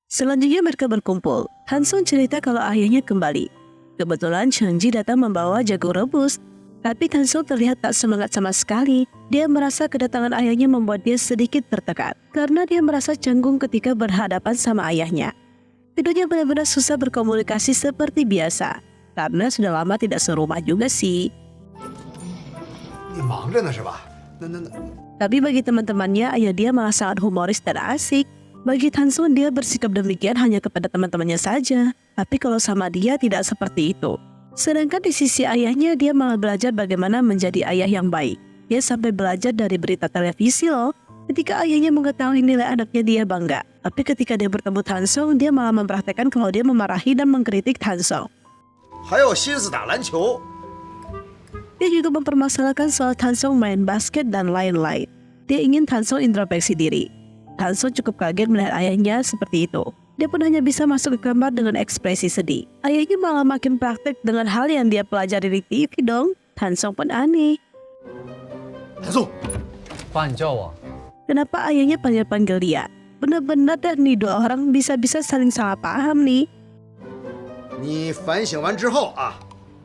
Selanjutnya mereka berkumpul. Hansong cerita kalau ayahnya kembali. Kebetulan Chengji datang membawa jagung rebus. Tapi Hansong terlihat tak semangat sama sekali. Dia merasa kedatangan ayahnya membuat dia sedikit tertekan. Karena dia merasa canggung ketika berhadapan sama ayahnya. Keduanya benar-benar susah berkomunikasi seperti biasa. Karena sudah lama tidak serumah juga sih. Tapi bagi teman-temannya, ayah dia malah sangat humoris dan asik. Bagi Hansong, dia bersikap demikian hanya kepada teman-temannya saja. Tapi kalau sama dia tidak seperti itu. Sedangkan di sisi ayahnya, dia malah belajar bagaimana menjadi ayah yang baik. Dia sampai belajar dari berita televisi loh. Ketika ayahnya mengetahui nilai anaknya, dia bangga. Tapi ketika dia bertemu Hansong, dia malah mempraktekkan kalau dia memarahi dan mengkritik Hansong. Dia juga mempermasalahkan soal Hansong main basket dan lain-lain. Dia ingin Hansong introspeksi diri. Hansong cukup kaget melihat ayahnya seperti itu. Dia pun hanya bisa masuk ke kamar dengan ekspresi sedih. Ayahnya malah makin praktek dengan hal yang dia pelajari di TV dong. Hansong pun aneh. Hansong, kenapa ayahnya panggil dia? Benar-benar dah nih dua orang bisa-bisa saling salah paham nih.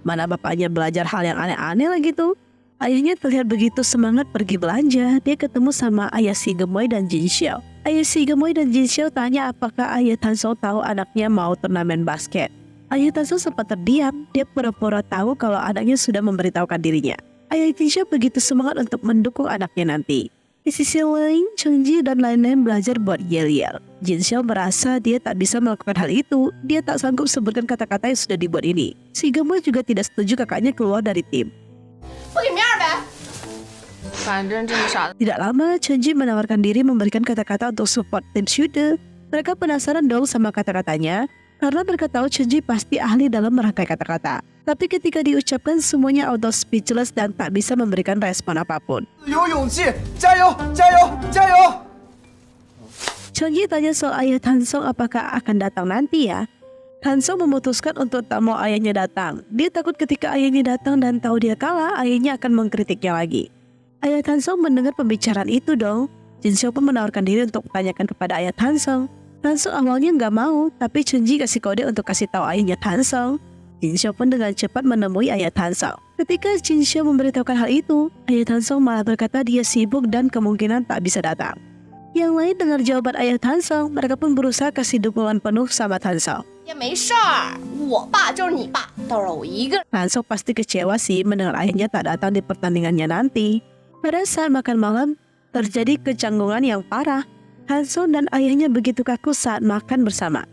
Mana bapaknya belajar hal yang aneh-aneh lagi tuh. Ayahnya terlihat begitu semangat pergi belanja. Dia ketemu sama ayah si gemoy dan Jin Xiao. Ayah si gemoy dan Jin Xiao tanya apakah ayah Hansong tahu anaknya mau turnamen basket. Ayah Hansong sempat terdiam. Dia pura-pura tahu kalau anaknya sudah memberitahukan dirinya. Ayah Jin Xiao begitu semangat untuk mendukung anaknya nanti. Di sisi lain, Chengji dan lain-lain belajar buat yel-yel. Jin Xiao merasa dia tak bisa melakukan hal itu. Dia tak sanggup sebutkan kata-kata yang sudah dibuat ini. Si gemoy juga tidak setuju kakaknya keluar dari tim. Tidak lama, Chengji menawarkan diri memberikan kata-kata untuk support tim shooter. Mereka penasaran dong sama kata-katanya, karena mereka tahu Chengji pasti ahli dalam merangkai kata-kata. Tapi ketika diucapkan, semuanya auto speechless dan tak bisa memberikan respon apapun. Chengji tanya soal ayah Hansong apakah akan datang nanti ya. Hansong memutuskan untuk tak mau ayahnya datang. Dia takut ketika ayahnya datang dan tahu dia kalah, ayahnya akan mengkritiknya lagi. Ayah Hansong mendengar pembicaraan itu dong. Jin Xiao pun menawarkan diri untuk bertanyakan kepada ayah Hansong. Hansong awalnya nggak mau, tapi Chengji kasih kode untuk kasih tahu ayahnya Hansong. Jin Xiao pun dengan cepat menemui ayah Hansong. Ketika Jin Xiao memberitahukan hal itu, ayah Hansong malah berkata dia sibuk dan kemungkinan tak bisa datang. Yang lain dengar jawaban ayah Hansong, mereka pun berusaha kasih dukungan penuh sama Hansong. Hansong pasti kecewa sih mendengar ayahnya tak datang di pertandingannya nanti. Pada saat makan malam, terjadi kecanggungan yang parah. Hansong dan ayahnya begitu kaku saat makan bersama.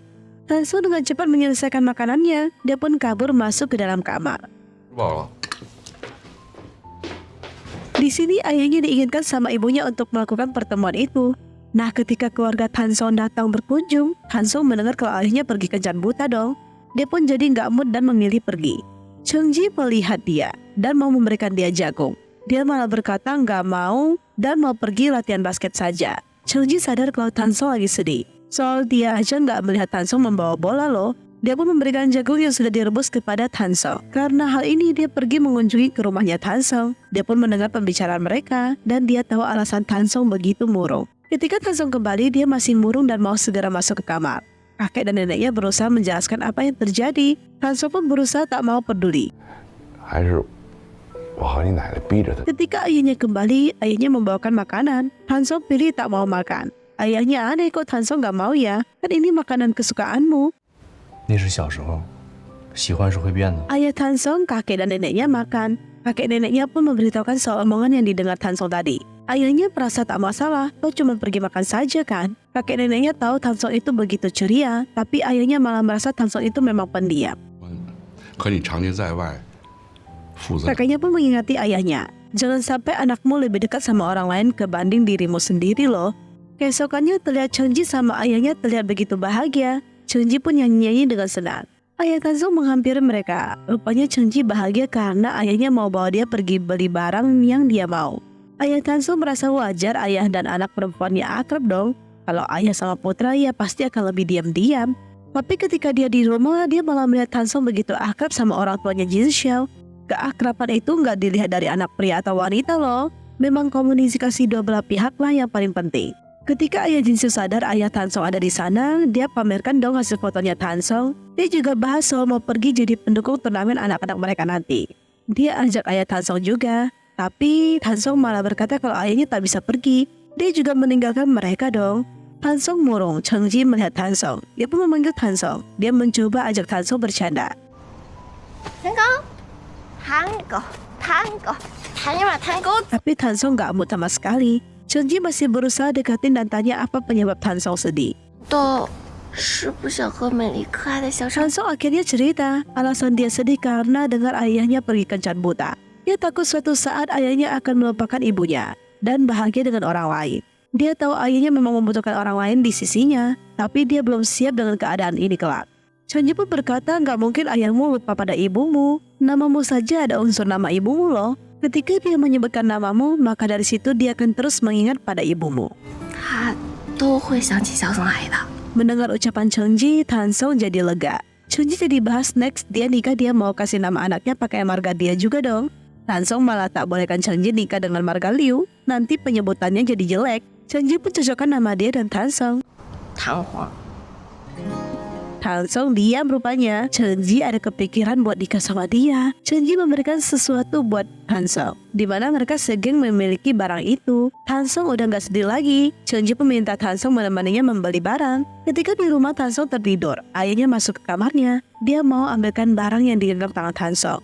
Hansong dengan cepat menyelesaikan makanannya, dia pun kabur masuk ke dalam kamar. Di sini ayahnya diinginkan sama ibunya untuk melakukan pertemuan itu. Nah, ketika keluarga Hansong datang berkunjung, Hansong mendengar kalau ayahnya pergi kencan buta dong. Dia pun jadi nggak mood dan memilih pergi. Chengji melihat dia dan mau memberikan dia jagung. Dia malah berkata nggak mau dan mau pergi latihan basket saja. Chengji sadar kalau Hansong lagi sedih. Soal dia aja nggak melihat Hansong membawa bola loh. Dia pun memberikan jagung yang sudah direbus kepada Hansong. Karena hal ini dia pergi mengunjungi ke rumahnya Hansong. Dia pun mendengar pembicaraan mereka dan dia tahu alasan Hansong begitu murung. Ketika Hansong kembali, dia masih murung dan mau segera masuk ke kamar. Kakek dan neneknya berusaha menjelaskan apa yang terjadi. Hansong pun berusaha tak mau peduli. Ketika ayahnya kembali, ayahnya membawakan makanan. Hansong pilih tak mau makan. Ayahnya aneh kok Hansong gak mau ya, kan ini makanan kesukaanmu. Ayah Hansong, kakek dan neneknya makan. Kakek neneknya pun memberitahukan soal omongan yang didengar Hansong tadi. Ayahnya merasa tak masalah, kau cuma pergi makan saja kan. Kakek neneknya tahu Hansong itu begitu ceria, tapi ayahnya malah merasa Hansong itu memang pendiam. Kakaknya pun mengingati ayahnya, jangan sampai anakmu lebih dekat sama orang lain kebanding dirimu sendiri loh. Keesokannya terlihat Chengji sama ayahnya terlihat begitu bahagia. Chengji pun nyanyi-nyanyi dengan senang. Ayah Hansong menghampiri mereka. Rupanya Chengji bahagia karena ayahnya mau bawa dia pergi beli barang yang dia mau. Ayah Hansong merasa wajar ayah dan anak perempuannya akrab dong. Kalau ayah sama putra ya pasti akan lebih diam-diam. Tapi ketika dia di rumah, dia malah melihat Hansong begitu akrab sama orang tuanya Jin Xiao. Keakraban itu nggak dilihat dari anak pria atau wanita loh. Memang komunikasi dua belah pihak lah yang paling penting. Ketika ayah Jinsu sadar ayah Tansong ada di sana, dia pamerkan dong hasil fotonya Tansong. Dia juga bahas soal mau pergi jadi pendukung turnamen anak-anak mereka nanti. Dia ajak ayah Tansong juga, tapi Tansong malah berkata kalau ayahnya tak bisa pergi. Dia juga meninggalkan mereka dong. Tansong murung. Chengji melihat Tansong. Dia pun memanggil Tansong. Dia mencoba ajak Tansong bercanda. Tapi Tansong gak mood sama sekali. Chengji masih berusaha dekatin dan tanya apa penyebab Tansong sedih. Tansong akhirnya cerita alasan dia sedih karena dengar ayahnya pergi kencan buta. Dia takut suatu saat ayahnya akan melupakan ibunya dan bahagia dengan orang lain. Dia tahu ayahnya memang membutuhkan orang lain di sisinya, tapi dia belum siap dengan keadaan ini kelak. Chengji pun berkata nggak mungkin ayahmu lupa pada ibumu. Namamu saja ada unsur nama ibumu loh. Ketika dia menyebutkan namamu, maka dari situ dia akan terus mengingat pada ibumu. Mendengar ucapan Chengji, Tansong jadi lega. Chengji jadi bahas next dia nikah dia mau kasih nama anaknya pakai marga dia juga dong. Tansong malah tak bolehkan Chengji nikah dengan marga Liu, nanti penyebutannya jadi jelek. Chengji pun cocokkan nama dia dan Tansong. Tansong diam rupanya. Chengji ada kepikiran buat nikah sama dia. Chengji memberikan sesuatu buat Tansong, di mana mereka segeng memiliki barang itu. Tansong udah gak sedih lagi. Chengji pun minta Tansong menemaninya membeli barang. Ketika di rumah Tansong tertidur, ayahnya masuk ke kamarnya. Dia mau ambilkan barang yang digenggam tangan Tansong.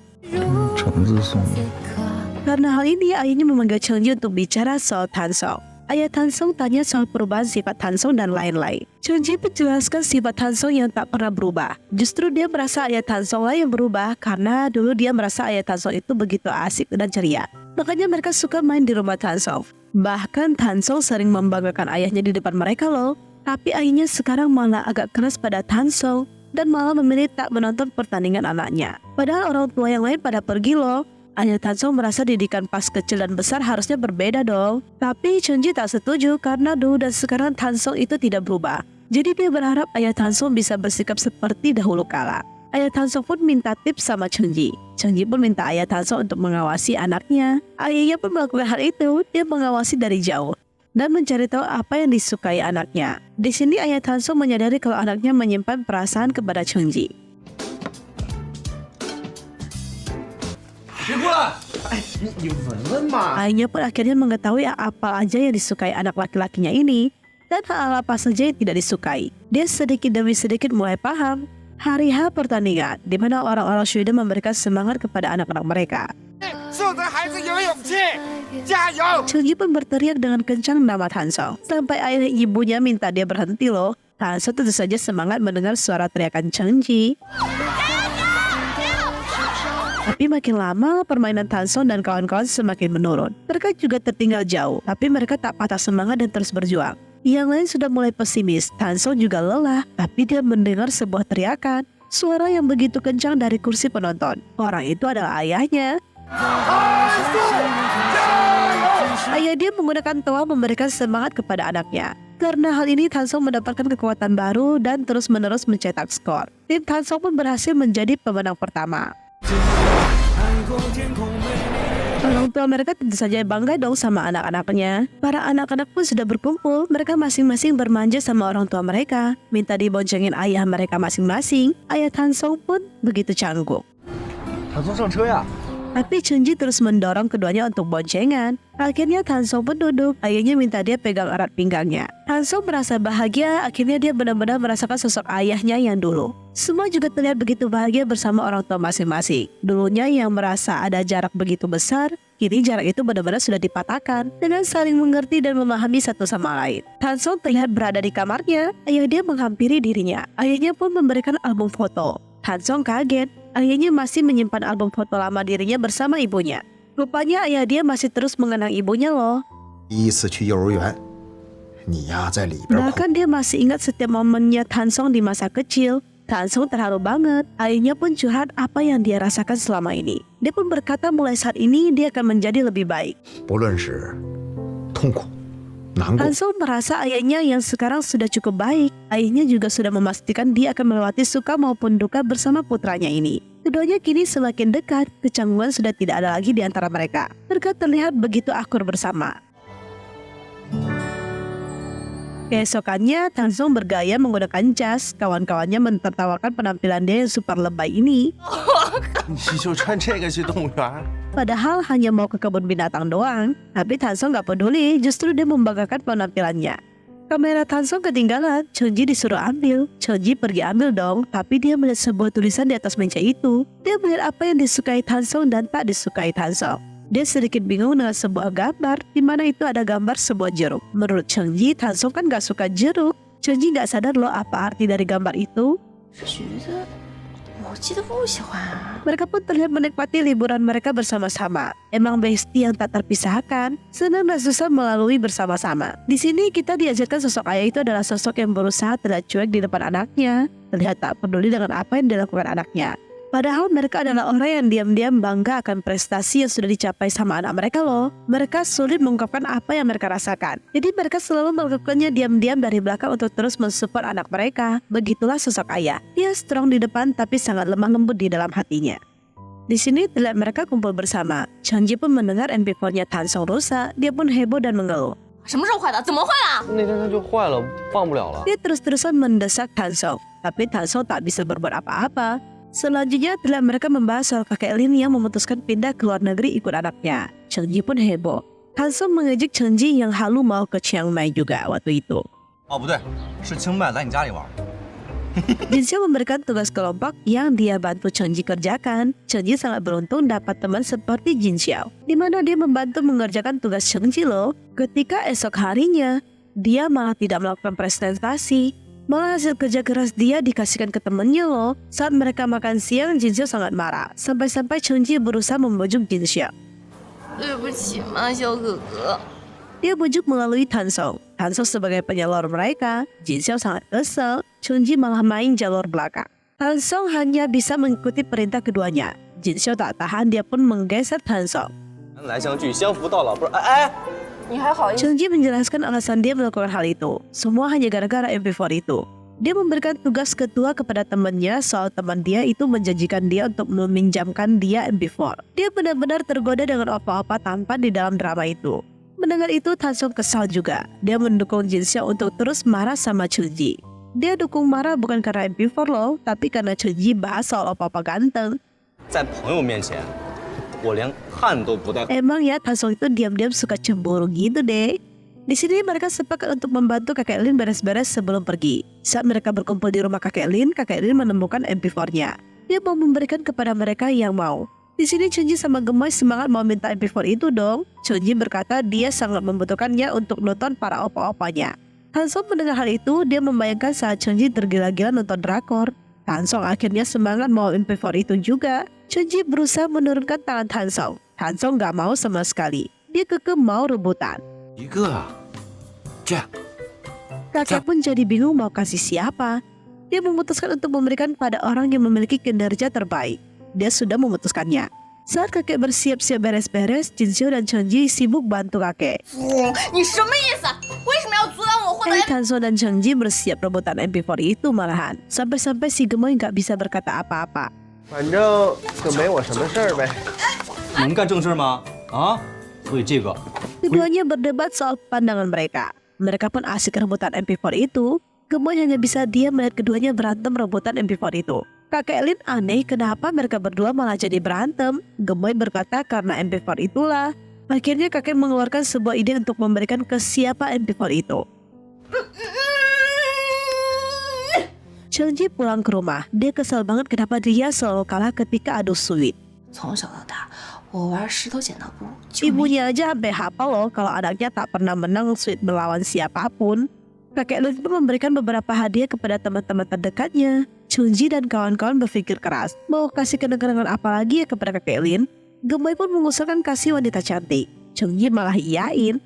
Karena hal ini, ayahnya memanggil Chengji untuk bicara soal Tansong. Ayah Tansong tanya soal perubahan sifat Tansong dan lain-lain. Chengji menjelaskan sifat Tansong yang tak pernah berubah. Justru dia merasa ayah Tansong lah yang berubah karena dulu dia merasa ayah Tansong itu begitu asik dan ceria. Makanya mereka suka main di rumah Tansong. Bahkan Tansong sering membanggakan ayahnya di depan mereka loh. Tapi ayahnya sekarang malah agak keras pada Tansong dan malah memilih tak menonton pertandingan anaknya. Padahal orang tua yang lain pada pergi loh. Ayah Tansong merasa didikan pas kecil dan besar harusnya berbeda dong. Tapi Chengji tak setuju karena dulu dan sekarang Tansong itu tidak berubah. Jadi dia berharap ayah Tansong bisa bersikap seperti dahulu kala. Ayah Tansong pun minta tips sama Chengji. Chengji pun minta ayah Tansong untuk mengawasi anaknya. Ayahnya pun melakukan hal itu. Dia mengawasi dari jauh dan mencari tahu apa yang disukai anaknya. Di sini ayah Tansong menyadari kalau anaknya menyimpan perasaan kepada Chengji. Ayahnya pun akhirnya mengetahui apa aja yang disukai anak laki-lakinya ini dan hal apa saja yang tidak disukai. Dia sedikit demi sedikit mulai paham. Hari H pertandingan, di mana orang-orang Sweden memberikan semangat kepada anak-anak mereka. Chengji pun berteriak dengan kencang nama Tansong. Sampai akhirnya ibunya minta dia berhenti loh. Tansong tentu saja semangat mendengar suara teriakan Chengji. Tapi makin lama permainan Tansong dan kawan-kawan semakin menurun. Mereka juga tertinggal jauh, tapi mereka tak patah semangat dan terus berjuang. Yang lain sudah mulai pesimis. Tansong juga lelah, tapi dia mendengar sebuah teriakan. Suara yang begitu kencang dari kursi penonton. Orang itu adalah ayahnya. Ayah dia menggunakan toa memberikan semangat kepada anaknya. Karena hal ini Tansong mendapatkan kekuatan baru dan terus-menerus mencetak skor. Tim Tansong pun berhasil menjadi pemenang pertama. Orang tua mereka tentu saja bangga dong sama anak-anaknya. Para anak-anak pun sudah berkumpul. Mereka masing-masing bermanja sama orang tua mereka, minta diboncengin ayah mereka masing-masing. Ayah Tansong pun begitu canggung. Tapi Chengji terus mendorong keduanya untuk boncengan. Akhirnya Tansong pun duduk. Ayahnya minta dia pegang erat pinggangnya. Tansong merasa bahagia. Akhirnya dia benar-benar merasakan sosok ayahnya yang dulu. Semua juga terlihat begitu bahagia bersama orang tua masing-masing. Dulunya yang merasa ada jarak begitu besar, kini jarak itu benar-benar sudah dipatahkan dengan saling mengerti dan memahami satu sama lain. Tansong terlihat berada di kamarnya. Ayah dia menghampiri dirinya. Ayahnya pun memberikan album foto. Tansong kaget. Ayahnya masih menyimpan album foto lama dirinya bersama ibunya. Rupanya ayah dia masih terus mengenang ibunya loh. Bahkan dia masih ingat setiap momennya Tansong di masa kecil. Tansong terharu banget. Ayahnya pun curhat apa yang dia rasakan selama ini. Dia pun berkata mulai saat ini dia akan menjadi lebih baik. Tansong merasa ayahnya yang sekarang sudah cukup baik. Ayahnya juga sudah memastikan dia akan melewati suka maupun duka bersama putranya ini. Keduanya kini semakin dekat, kecanggungan sudah tidak ada lagi di antara mereka. Mereka terlihat begitu akur bersama. Keesokannya, Tansong bergaya menggunakan jas. Kawan-kawannya mentertawakan penampilan dia yang super lebay ini. 你就穿这个去动物园？ Padahal hanya mau ke kebun binatang doang. Tapi Tansong gak peduli, justru dia membanggakan penampilannya. Kamera Tansong ketinggalan, Chunji disuruh ambil. Chunji pergi ambil dong, tapi dia melihat sebuah tulisan di atas meja itu. Dia melihat apa yang disukai Tansong dan tak disukai Tansong. Dia sedikit bingung dengan sebuah gambar, di mana itu ada gambar sebuah jeruk. Menurut Chunji, Tansong kan gak suka jeruk. Chunji gak sadar loh apa arti dari gambar itu. 橘子，我记得不喜欢啊。 Mereka pun terlihat menikmati liburan mereka bersama-sama. Emang bestie yang tak terpisahkan, senang dan susah melalui bersama-sama. Di sini kita diajarkan sosok ayah itu adalah sosok yang berusaha tidak cuek di depan anaknya, terlihat tak peduli dengan apa yang dilakukan anaknya. Padahal mereka adalah orang yang diam-diam bangga akan prestasi yang sudah dicapai sama anak mereka loh. Mereka sulit mengungkapkan apa yang mereka rasakan. Jadi mereka selalu melakukannya diam-diam dari belakang untuk terus mensupport anak mereka. Begitulah sosok ayah. Dia strong di depan tapi sangat lemah lembut di dalam hatinya. Di sini terlihat mereka kumpul bersama. Changji pun mendengar MP4-nya Tansong rusak. Dia pun heboh dan mengeluh. 什么时候坏的？怎么坏了？那天它就坏了，放不了了。 Dia terus-terusan mendesak Tansong. Tapi Tansong tak bisa berbuat apa-apa. Selanjutnya terlihat mereka membahas soal kakek Lin yang memutuskan pindah ke luar negeri ikut anaknya. Chengji pun heboh. Tansong mengejek Chengji yang halu mau ke Chiang Mai juga waktu itu. 哦，不对，是清迈来你家里玩。 Jinxiao memberikan tugas kelompok yang dia bantu Chengji kerjakan. Chengji sangat beruntung dapat teman seperti Jinxiao, di mana dia membantu mengerjakan tugas Chengji loh. Ketika esok harinya, dia malah tidak melakukan presentasi. Malah hasil kerja keras dia dikasihkan ke temannya loh. Saat mereka makan siang, Jinxiao sangat marah. Sampai-sampai Chengji berusaha membujuk Jinxiao. 对不起嘛，小哥哥。 Dia bujuk melalui Tansong. Tansong sebagai penyalur mereka. Jinxiao sangat kesal. Chengji malah main jalur belakang. Tansong hanya bisa mengikuti perintah keduanya. Jinxiao tak tahan, dia pun menggeser Tansong. 来相聚，相扶到老，不是？哎， 你还好意思？ Chengji menjelaskan alasan dia melakukan hal itu. Semua hanya gara-gara MP4 itu. Dia memberikan tugas ketua kepada temannya soal teman dia itu menjanjikan dia untuk meminjamkan dia MP4. Dia benar-benar tergoda dengan opa-opa tampan di dalam drama itu. Mendengar itu, Tansong kesal juga. Dia mendukung Jinxiao untuk terus marah sama Chengji. Dia dukung marah bukan karena MP4 loh, tapi karena Chengji bahas soal opa-opa ganteng. 在朋友面前，我连汗都不带。 Emang ya Tansong itu diam-diam suka cemburu gitu deh. Di sini mereka sepakat untuk membantu kakek Lin beres-beres sebelum pergi. Saat mereka berkumpul di rumah kakek Lin menemukan MP4-nya. Dia mau memberikan kepada mereka yang mau. Di sini Chunji sama Gemoy semangat mau minta MP4 itu dong. Chunji berkata dia sangat membutuhkannya untuk nonton para opa-opanya. Tansong mendengar hal itu, dia membayangkan saat Chunji tergila-gila nonton drakor. Tansong akhirnya semangat mau MP4 itu juga. Chunji berusaha menurunkan tangan Tansong. Tansong gak mau sama sekali. Dia kekeh mau rebutan. 一个啊，这样 Kakek pun jadi bingung mau kasih siapa. Dia memutuskan untuk memberikan pada orang yang memiliki kinerja terbaik. Dia sudah memutuskannya. Saat kakek bersiap-siap beres-beres, Jinxiao dan Chengji sibuk bantu kakek. 你什么意思？为什么要阻挡我获得？ Tansong dan Chengji bersiap rebutan MP4 itu malahan. Sampai-sampai si Gemoy nggak bisa berkata apa-apa. 反正就没我什么事儿呗。能干正事吗？啊，所以这个 Keduanya berdebat soal pandangan mereka. Mereka pun asik rebutan MP4 itu. Gemoy hanya bisa diam melihat keduanya berantem rebutan MP4 itu. Kakek Lin aneh kenapa mereka berdua malah jadi berantem. Gemoy berkata karena MP4 itulah. Akhirnya kakek mengeluarkan sebuah ide untuk memberikan ke siapa MP4 itu. Chengji pulang ke rumah. Dia kesal banget kenapa dia selalu kalah ketika adu suit. 从小到大，我玩石头剪刀布就没 Ibunya aja sampai hafal loh kalau anaknya tak pernah menang suit melawan siapapun. Kakek Lin pun memberikan beberapa hadiah kepada teman-teman terdekatnya. Chungji dan kawan-kawan berpikir keras. Mau kasih kenangan apa lagi ya kepada kakek Lin? Gemoy pun mengusulkan kasih wanita cantik. Chungji malah iyain.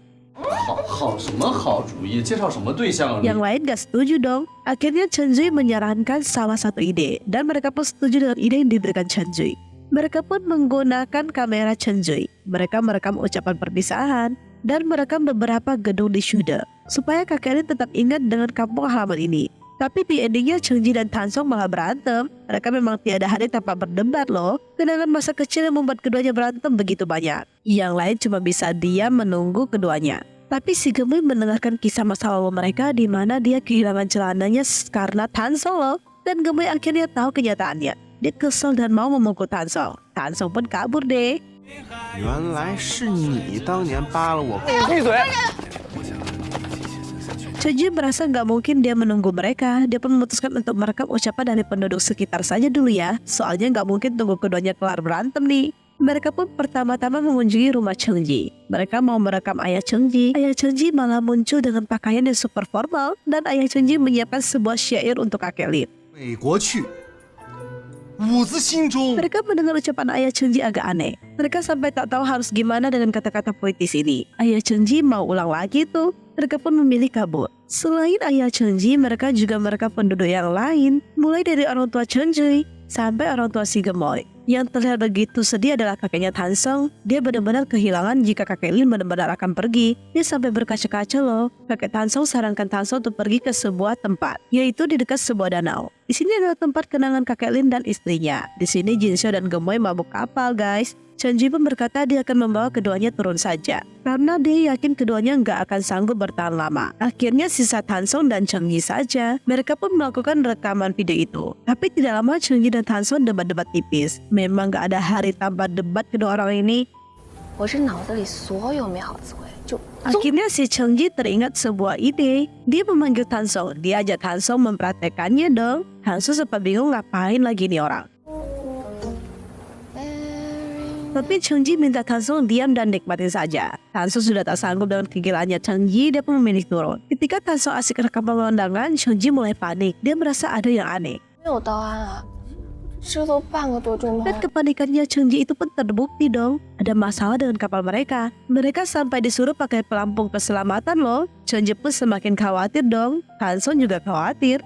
好什么好主意？介绍什么对象啊？ Yang lain gak setuju dong. Akhirnya Chunji menyarankan salah satu ide. Dan mereka pun setuju dengan ide yang diberikan Chunji. Mereka pun menggunakan kamera Chunji. Mereka merekam ucapan perpisahan dan merekam beberapa gedung di Shude supaya kakek Lin tetap ingat dengan kampung halaman ini. Tapi di endingnya Chengji dan Tansong malah berantem. Mereka memang tiada hari tanpa berdebat loh. Kenangan masa kecil yang membuat keduanya berantem begitu banyak. Yang lain cuma bisa diam menunggu keduanya. Tapi si Gemoy mendengarkan kisah masa lalu mereka di mana dia kehilangan celananya karena Tansong loh. Dan Gemoy akhirnya tahu kenyataannya. Dia kesel dan mau memukul Tansong. Tansong pun kabur deh. 原来是你当年扒了我。 闭嘴！ Chengji merasa nggak mungkin dia menunggu mereka. Dia pun memutuskan untuk merekam ucapan dari penduduk sekitar saja dulu ya. Soalnya nggak mungkin tunggu keduanya kelar berantem nih. Mereka pun pertama-tama mengunjungi rumah Chengji. Mereka mau merekam ayah Chengji. Ayah Chengji malah muncul dengan pakaian yang super formal. Dan ayah Chengji menyiapkan sebuah syair untuk kakek Lin. 美国去，伍子心中。 Mereka mendengar ucapan ayah Chengji agak aneh. Mereka sampai tak tahu harus gimana dengan kata-kata puitis ini. Ayah Chengji mau ulang lagi tuh. Mereka pun memilih kabur. Selain ayah Chengji, mereka juga merekam penduduk yang lain. Mulai dari orang tua Chengji sampai orang tua si Gemoy. Yang terlihat begitu sedih adalah kakeknya Tansong. Dia benar-benar kehilangan jika kakek Lin benar-benar akan pergi. Dia sampai berkaca-kaca loh. Kakek Tansong sarankan Tansong untuk pergi ke sebuah tempat, yaitu di dekat sebuah danau. Di sini adalah tempat kenangan kakek Lin dan istrinya. Di sini Jinxiao dan Gemoy mabuk kapal guys. Chengji pun berkata dia akan membawa keduanya turun saja. Karena dia yakin keduanya nggak akan sanggup bertahan lama. Akhirnya sisa Tansong dan Chengji saja. Mereka pun melakukan rekaman video itu. Tapi tidak lama Chengji dan Tansong debat-debat tipis. Memang nggak ada hari tanpa debat kedua orang ini. 我这脑子里所有美好词汇就 Akhirnya si Chengji teringat sebuah ide. Dia memanggil Tansong. Dia ajak Tansong mempraktekannya dong. Tansong sempat bingung ngapain lagi nih orang. Tapi Chengji minta Tansong diam dan nikmatin saja. Tansong sudah tak sanggup dengan kegilaannya Chengji, dia pun memilih turun. Ketika Tansong asik rekam pemandangan, Chengji mulai panik. Dia merasa ada yang aneh. 没有到安啊，这都半个多钟头 Dan 了。 kepanikannya Chengji itu pun terbukti dong. Ada masalah dengan kapal mereka. Mereka sampai disuruh pakai pelampung keselamatan loh. Chengji pun semakin khawatir dong. Tansong juga khawatir.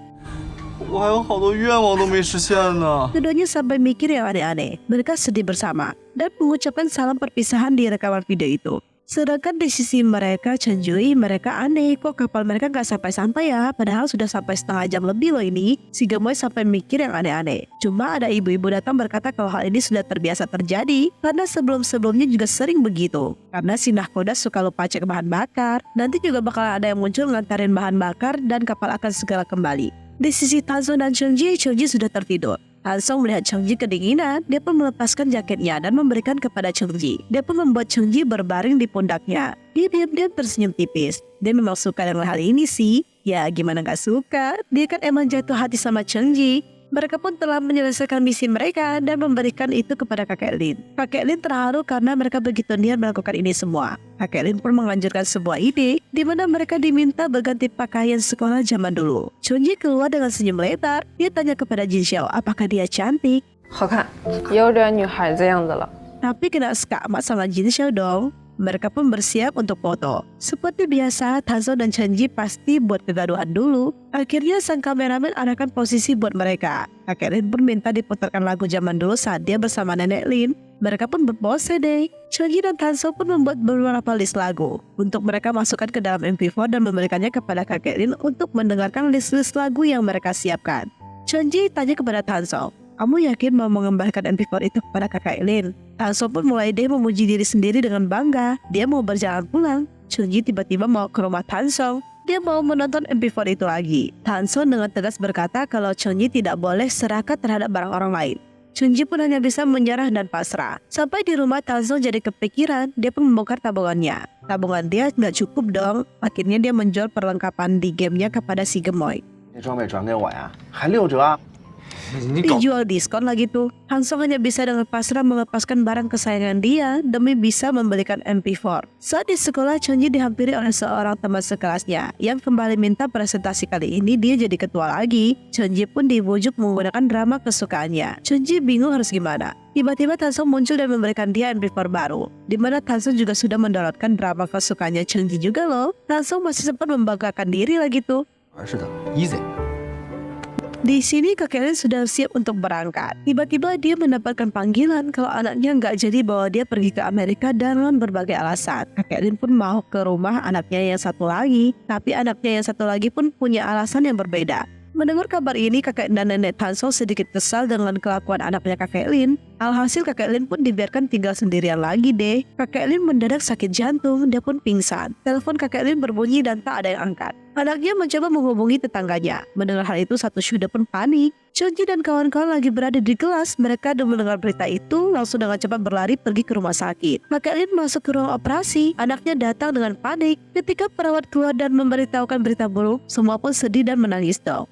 我还有好多愿望都没实现呢。 Keduanya sampai mikir yang aneh-aneh. Mereka sedih bersama dan mengucapkan salam perpisahan di rekaman video itu. Sedangkan di sisi mereka, Chengji, mereka aneh. Kok kapal mereka nggak sampai-sampai ya? Padahal sudah sampai setengah jam lebih loh ini. Si Gemoy sampai mikir yang aneh-aneh. Cuma ada ibu-ibu datang berkata kalau hal ini sudah terbiasa terjadi. Karena sebelum-sebelumnya juga sering begitu. Karena si nahkoda suka lupa cek bahan bakar. Nanti juga bakal ada yang muncul ngantarin bahan bakar dan kapal akan segera kembali. Di sisi Tansong dan Chengji, Chengji sudah tertidur. Tansong melihat Chengji kedinginan, dia pun melepaskan jaketnya dan memberikan kepada Chengji. Dia pun membuat Chengji berbaring di pundaknya. Dia diam-diam tersenyum tipis. Dia memang suka dengan hal ini sih. Ya gimana gak suka, dia kan emang jatuh hati sama Chengji. Mereka pun telah menyelesaikan misi mereka dan memberikan itu kepada kakek Lin. Kakek Lin terharu karena mereka begitu niat melakukan ini semua. Kakek Lin pun menganjurkan sebuah ide di mana mereka diminta berganti pakaian sekolah zaman dulu. Chengji keluar dengan senyum lebar. Dia tanya kepada Jinxiao apakah dia cantik. 好看，有点女孩子样子了。 Tapi kena skamat sama Jinxiao dong. Mereka pun bersiap untuk foto. Seperti biasa, Tansong dan Chengji pasti buat kegaduhan dulu. Akhirnya sang kameramen arahkan posisi buat mereka. Kakek Lin pun minta diputarkan lagu zaman dulu saat dia bersama nenek Lin. Mereka pun berpose deh. Chengji dan Tansong pun membuat beberapa list lagu untuk mereka masukkan ke dalam MP4 dan memberikannya kepada kakek Lin untuk mendengarkan list-list lagu yang mereka siapkan. Chengji tanya kepada Tansong, kamu yakin mau mengembalikan MP4 itu kepada kakak Lin? Tansong pun mulai deh memuji diri sendiri dengan bangga. Dia mau berjalan pulang. Chengji tiba-tiba mau ke rumah Tansong. Dia mau menonton MP4 itu lagi. Tansong dengan tegas berkata kalau Chengji tidak boleh serakah terhadap barang orang lain. Chengji pun hanya bisa menyerah dan pasrah. Sampai di rumah Tansong jadi kepikiran. Dia pun membongkar tabungannya. Tabungan dia nggak cukup dong. Akhirnya dia menjual perlengkapan di gamenya kepada si Gemoy. 这装备转给我呀，还6折啊！ Dijual diskon lagi tuh. Tansong hanya bisa dengan pasrah melepaskan barang kesayangan dia demi bisa membelikan MP4. Saat di sekolah, Chengji dihampiri oleh seorang teman sekelasnya yang kembali minta presentasi kali ini dia jadi ketua lagi. Chengji pun dibujuk menggunakan drama kesukaannya. Chengji bingung harus gimana. Tiba-tiba Tansong muncul dan memberikan dia MP4 baru, di mana Tansong juga sudah mendownloadkan drama kesukaannya Chengji juga loh. Tansong masih sempat membanggakan diri lagi tuh. 是的，easy。 Di sini kakek Lin sudah siap untuk berangkat. Tiba-tiba dia mendapatkan panggilan kalau anaknya nggak jadi bawa dia pergi ke Amerika dengan berbagai alasan. Kakek Lin pun mau ke rumah anaknya yang satu lagi. Tapi anaknya yang satu lagi pun punya alasan yang berbeda. Mendengar kabar ini, kakek dan nenek Tansong sedikit kesal dengan kelakuan anaknya kakek Lin. Alhasil kakek Lin pun dibiarkan tinggal sendirian lagi deh. Kakek Lin mendadak sakit jantung, dia pun pingsan. Telepon kakek Lin berbunyi dan tak ada yang angkat. Anaknya mencoba menghubungi tetangganya. Mendengar hal itu, Satu Shuda pun panik. Chunji dan kawan-kawan lagi berada di kelas. Mereka mendengar berita itu, langsung dengan cepat berlari pergi ke rumah sakit. Kakek Lin masuk ke ruang operasi. Anaknya datang dengan panik. Ketika perawat keluar dan memberitahukan berita buruk, semua pun sedih dan menangis dong.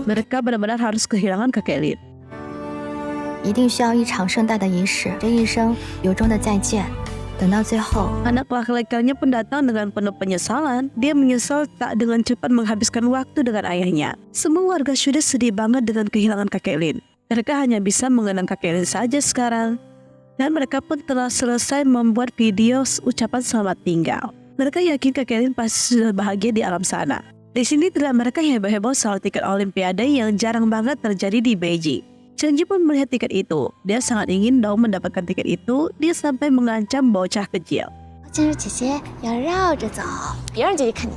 Mereka benar-benar harus kehilangan kakek Lin. 一定需要一场盛大的仪式，这一生由衷的再见。等到最后， Anak laki-lakinya pun datang dengan penuh penyesalan. Dia menyesal tak dengan cepat menghabiskan waktu dengan ayahnya. Semua warga Shuda sedih banget dengan kehilangan kakek Lin. Mereka hanya bisa mengenang kakek Lin saja sekarang. Dan mereka pun telah selesai membuat video ucapan selamat tinggal. Mereka yakin kakek Lin pasti sudah bahagia di alam sana. Di sini tidak mereka heboh-heboh soal tiket olimpiade yang jarang banget terjadi di Beijing. Chunji pun melihat tiket itu. Dia sangat ingin dong mendapatkan tiket itu. Dia sampai mengancam bocah kecil. 今日姐姐要绕着走，别让姐姐看你。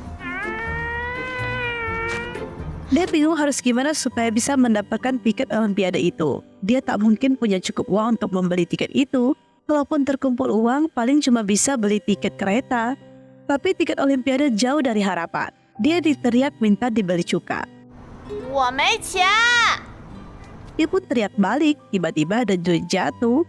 Dia bingung harus gimana supaya bisa mendapatkan tiket olimpiade itu. Dia tak mungkin punya cukup uang untuk membeli tiket itu. Kalaupun terkumpul uang, paling cuma bisa beli tiket kereta. Tapi tiket olimpiade jauh dari harapan. Dia diteriak minta dibeli cuka. 我没钱。 Dia pun teriak balik, tiba-tiba ada duit jatuh.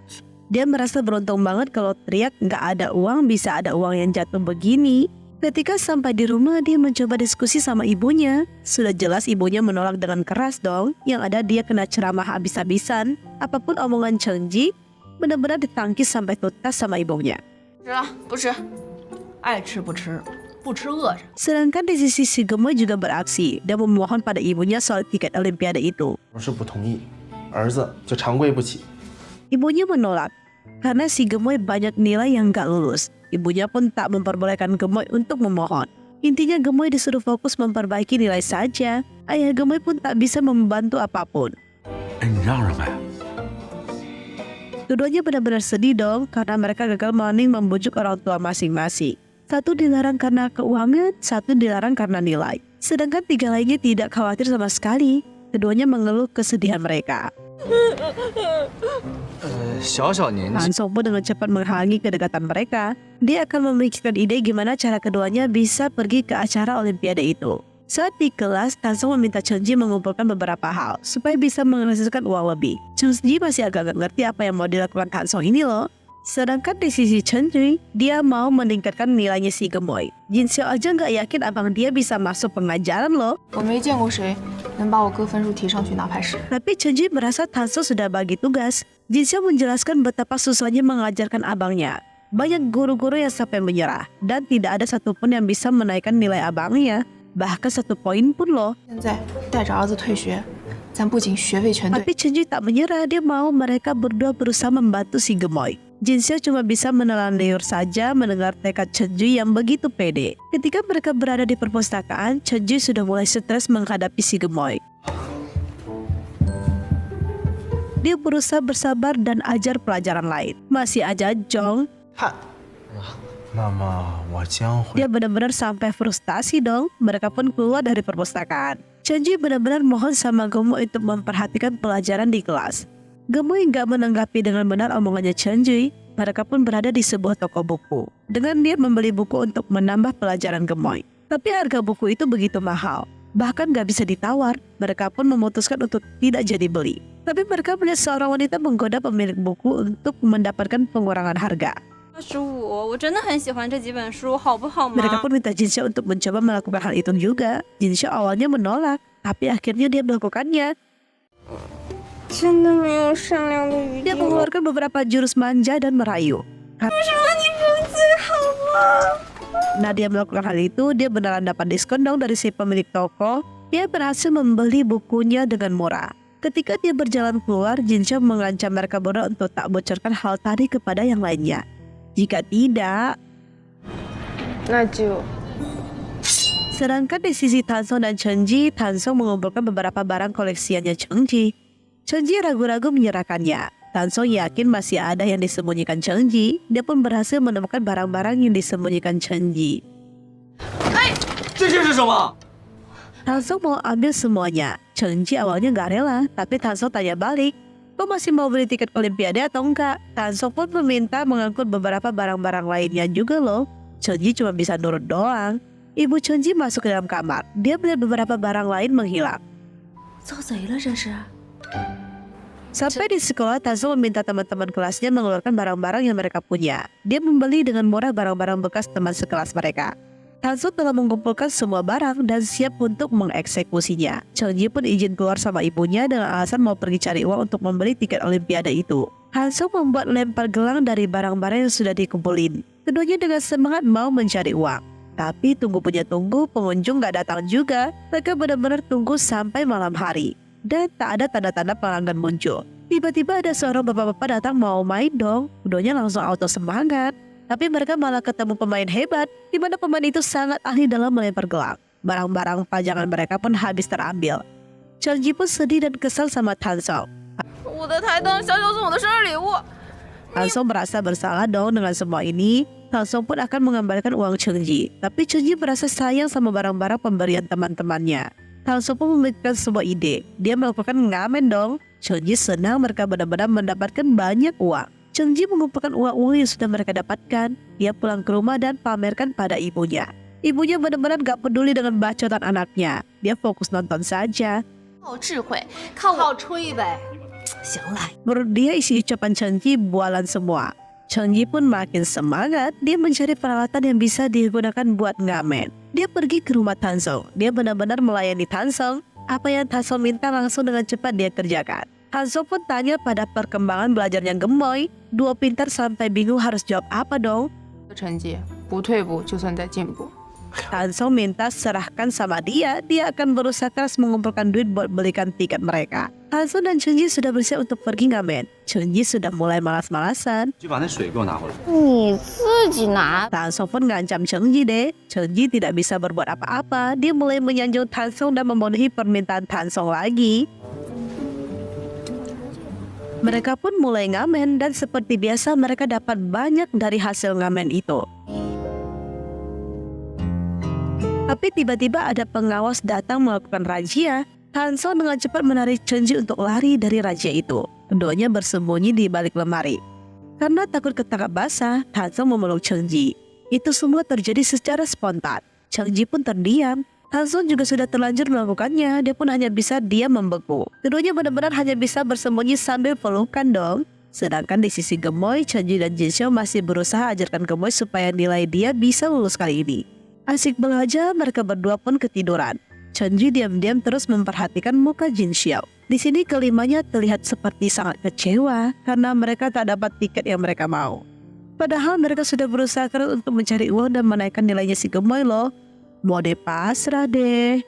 Dia merasa beruntung banget kalau teriak nggak ada uang bisa ada uang yang jatuh begini. Ketika sampai di rumah, dia mencoba diskusi sama ibunya. Sudah jelas ibunya menolak dengan keras dong. Yang ada dia kena ceramah habis-habisan. Apapun omongan Chunji, benar-benar ditangkis sampai tuntas sama ibunya. 吃了不吃？爱吃不吃，不吃饿着。 Sedangkan di sisi si Gemoy juga beraksi dan memohon pada ibunya soal tiket olimpiade itu. 我是不同意，儿子就长跪不起。 Ibunya menolak karena si Gemoy banyak nilai yang gak lulus. Ibunya pun tak memperbolehkan Gemoy untuk memohon. Intinya Gemoy disuruh fokus memperbaiki nilai saja. Ayah Gemoy pun tak bisa membantu apapun. 哎，你让让呗。 Keduanya benar-benar sedih dong karena mereka gagal membujuk orang tua masing-masing. Satu dilarang karena keuangan, satu dilarang karena nilai. Sedangkan tiga lainnya tidak khawatir sama sekali. Keduanya mengeluh kesedihan mereka. 小小年纪 Tansong pun dengan cepat menghalangi kedekatan mereka. Dia akan memikirkan ide gimana cara keduanya bisa pergi ke acara olimpiade itu. Saat di kelas, Tansong meminta Chunji mengumpulkan beberapa hal supaya bisa menghasilkan uang lebih. Chunji masih agak gak ngerti apa yang mau dilakukan Tansong ini loh. Sedangkan di sisi Chunji, dia mau meningkatkan nilainya si Gemoy. Jin Xiao aja gak yakin abang dia bisa masuk pengajaran loh. 我没见过谁能把我哥分数提上去，哪怕是。 Tapi Chunji merasa Tansong sudah bagi tugas. Jin Xiao menjelaskan betapa susahnya mengajarkan abangnya. Banyak guru-guru yang sampai menyerah. Dan tidak ada satupun yang bisa menaikkan nilai abangnya. Bahkan 1 poin pun loh. 现在带着儿子退学，咱不仅学费全对， Tapi Chunji tak menyerah. Dia mau mereka berdua berusaha membantu si Gemoy. Jin Xiao cuma bisa menelan liur saja mendengar tekad Chunji yang begitu pede. Ketika mereka berada di perpustakaan, Chunji sudah mulai stres menghadapi si Gemoy. Dia berusaha bersabar dan ajar pelajaran lain. Masih aja Jong. 看，那么我将会 Dia benar-benar sampai frustasi dong. Mereka pun keluar dari perpustakaan. Chunji benar-benar mohon sama Gemoy untuk memperhatikan pelajaran di kelas. Gemoy nggak menanggapi dengan benar omongannya Chunji. Mereka pun berada di sebuah toko buku. Dengan niat membeli buku untuk menambah pelajaran Gemoy. Tapi harga buku itu begitu mahal. Bahkan nggak bisa ditawar. Mereka pun memutuskan untuk tidak jadi beli. Tapi mereka melihat seorang wanita menggoda pemilik buku untuk mendapatkan pengurangan harga. 25，我真的很喜欢这几本书，好不好吗？ Mereka pun minta Jin Xiao untuk mencoba melakukan hal itu juga. Jin Xiao awalnya menolak, tapi akhirnya dia melakukannya. 真的没有善良的余地。 Dia mengeluarkan beberapa jurus manja dan merayu. 为什么你成绩好吗？ Nah, dia melakukan hal itu, dia beneran dapat diskon dong dari si pemilik toko. Dia berhasil membeli bukunya dengan murah. Ketika dia berjalan keluar, Jin Xiao mengancam mereka berdua untuk tak bocorkan hal tadi kepada yang lainnya. Jika tidak, 那就 sedangkan di sisi Tansong dan Chunji, Tansong mengumpulkan beberapa barang koleksiannya Chunji. Chunji ragu-ragu menyerahkannya. Tansong yakin masih ada yang disembunyikan Chunji. Dia pun berhasil menemukan barang-barang yang disembunyikan Chunji. 这是什么？ Tansong mau ambil semuanya. Chen Ji awalnya gak rela, tapi Tansong tanya balik, kau masih mau beli tiket Olimpiade atau enggak? Tansong pun meminta mengangkut beberapa barang-barang lainnya juga loh. Chen Ji cuma bisa nurut doang. Ibu Chen Ji masuk ke dalam kamar. Dia melihat beberapa barang lain menghilang. 遭贼了这是。 Sampai di sekolah, Tansong meminta teman-teman kelasnya mengeluarkan barang-barang yang mereka punya. Dia membeli dengan murah barang-barang bekas teman sekelas mereka. Tansong telah mengumpulkan semua barang dan siap untuk mengeksekusinya. Chen Ji pun izin keluar sama ibunya dengan alasan mau pergi cari uang untuk membeli tiket Olimpiade itu. Tansong membuat lempar gelang dari barang-barang yang sudah dikumpulin. Keduanya dengan semangat mau mencari uang. Tapi tunggu punya tunggu, pengunjung gak datang juga. Mereka benar-benar tunggu sampai malam hari. Dan tak ada tanda-tanda pelanggan muncul. Tiba-tiba ada seorang bapak-bapak datang mau main dong. Keduanya langsung auto semangat. Tapi mereka malah ketemu pemain hebat, di mana pemain itu sangat ahli dalam melempar gelang. Barang-barang pajangan mereka pun habis terambil. Chen Ji pun sedih dan kesal sama Tansong. 我的台灯，小九送我的生日礼物。 Tansong merasa bersalah dong dengan semua ini. Tansong pun akan mengembalikan uang Chen Ji. Tapi Chen Ji merasa sayang sama barang-barang pemberian teman-temannya. Tansong pun memikirkan sebuah ide. Dia melakukan ngamen dong. Chen Ji senang mereka benar-benar mendapatkan banyak uang. Chen Ji mengumpulkan uang-uang yang sudah mereka dapatkan. Dia pulang ke rumah dan pamerkan pada ibunya. Ibunya benar-benar gak peduli dengan bacotan anaknya. Dia fokus nonton saja. 靠智慧，靠我吹呗。行了， Menurut dia isi ucapan Chen Ji bualan semua. Chen Ji pun makin semangat. Dia mencari peralatan yang bisa digunakan buat ngamen. Dia pergi ke rumah Tansong. Dia benar-benar melayani Tansong. Apa yang Tansong minta langsung dengan cepat dia kerjakan. Tansong pun tanya pada perkembangan belajarnya gemoy. Dua pintar sampai bingung harus jawab apa dong. 成绩不退步就算在进步。 Tansong minta serahkan sama dia. Dia akan berusaha keras mengumpulkan duit buat belikan tiket mereka. Tansong dan Chen Ji sudah bersiap untuk pergi ngamen. Chen Ji sudah mulai malas-malasan. 去把那水给我拿回来。你自己拿。 Tansong pun ngancam Chen Ji deh. Chen Ji tidak bisa berbuat apa-apa. Dia mulai menyanjung Tansong dan memenuhi permintaan Tansong lagi. Mereka pun mulai ngamen dan seperti biasa mereka dapat banyak dari hasil ngamen itu. Tapi tiba-tiba ada pengawas datang melakukan razia. Tansong dengan cepat menarik Chen Ji untuk lari dari razia itu. Keduanya bersembunyi di balik lemari. Karena takut ketangkap basah, Tansong memeluk Chen Ji. Itu semua terjadi secara spontan. Chen Ji pun terdiam. Tansong juga sudah terlanjur melakukannya. Dia pun hanya bisa diam membeku. Keduanya benar-benar hanya bisa bersembunyi sambil pelukan dong. Sedangkan di sisi gemoy, Chen Ji dan Jin Xiao masih berusaha ajarkan gemoy supaya nilai dia bisa lulus kali ini. Asik belajar, mereka berdua pun ketiduran. Chen Ji diam-diam terus memperhatikan muka Jin Xiao. Di sini kelimanya terlihat seperti sangat kecewa karena mereka tak dapat tiket yang mereka mau. Padahal mereka sudah berusaha keras untuk mencari uang dan menaikkan nilainya si gemoy loh. Mode pasrah deh.